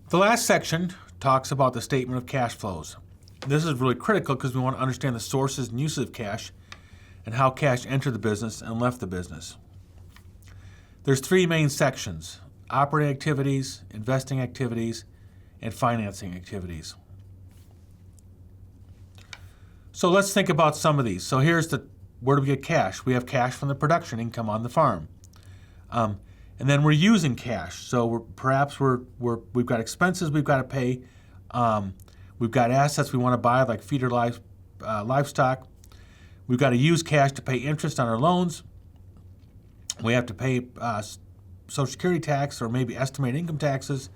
The last section talks about the statement of cash flows. This is really critical because we want to understand the sources and uses of cash and how cash entered the business and left the business. There's three main sections: operating activities, investing activities, and financing activities. So let's think about some of these. So here's where do we get cash? We have cash from the production income on the farm. And then we're using cash. So we've got expenses we've got to pay. We've got assets we want to buy, like feeder livestock. We've got to use cash to pay interest on our loans. We have to pay Social Security tax or maybe estimated income taxes.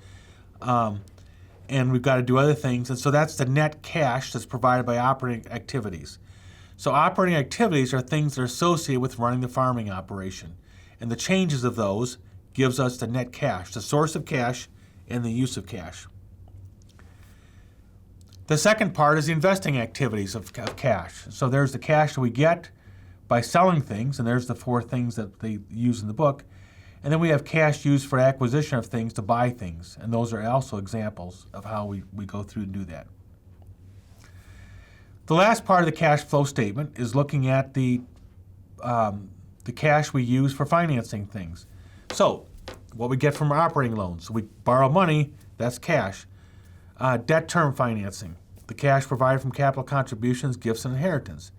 And we've got to do other things. And so that's the net cash that's provided by operating activities. So operating activities are things that are associated with running the farming operation. And the changes of those gives us the net cash, the source of cash and the use of cash. The second part is the investing activities of cash. So there's the cash that we get by selling things, and there's the four things that they use in the book. And then we have cash used for acquisition of things to buy things, and those are also examples of how we go through and do that. The last part of the cash flow statement is looking at the cash we use for financing things. So what we get from our operating loans. So we borrow money, that's cash. Debt term financing, the cash provided from capital contributions, gifts, and inheritance.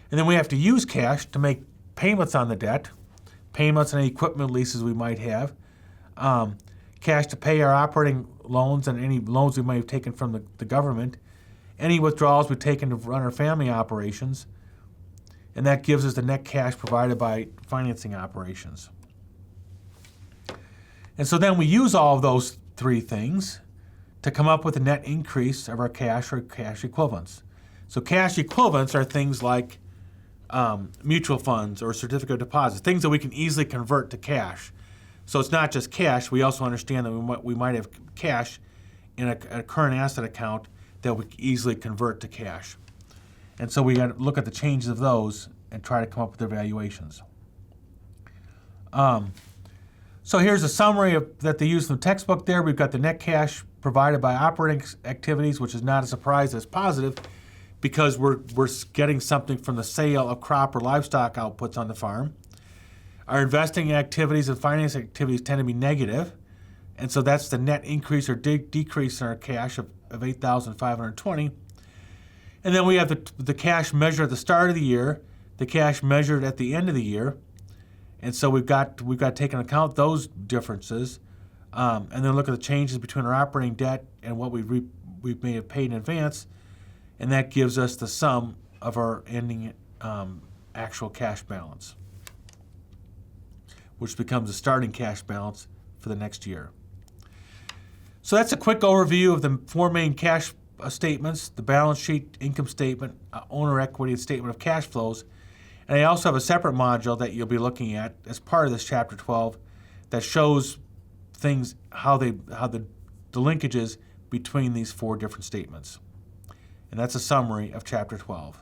And then we have to use cash to make payments on the debt, payments on any equipment leases we might have, cash to pay our operating loans and any loans we might have taken from the government, any withdrawals we've taken to run our family operations, and that gives us the net cash provided by financing operations. And so then we use all of those three things to come up with a net increase of our cash or cash equivalents. So cash equivalents are things like mutual funds or certificate of deposit, things that we can easily convert to cash. So it's not just cash. We also understand that we might have cash in a current asset account that we can easily convert to cash. And so we got to look at the changes of those and try to come up with their valuations. So here's a summary that they use in the textbook there. We've got the net cash provided by operating activities, which is not a surprise, as positive, because we're getting something from the sale of crop or livestock outputs on the farm. Our investing activities and finance activities tend to be negative, and so that's the net increase or decrease in our cash of $8,520. And then we have the cash measured at the start of the year, the cash measured at the end of the year, and so we've got to take into account those differences, and then look at the changes between our operating debt and what we may have paid in advance. And that gives us the sum of our ending actual cash balance, which becomes the starting cash balance for the next year. So that's a quick overview of the four main cash statements: the balance sheet, income statement, owner equity, and statement of cash flows. And I also have a separate module that you'll be looking at as part of this chapter 12 that shows things, how the linkages between these four different statements. And that's a summary of chapter 12.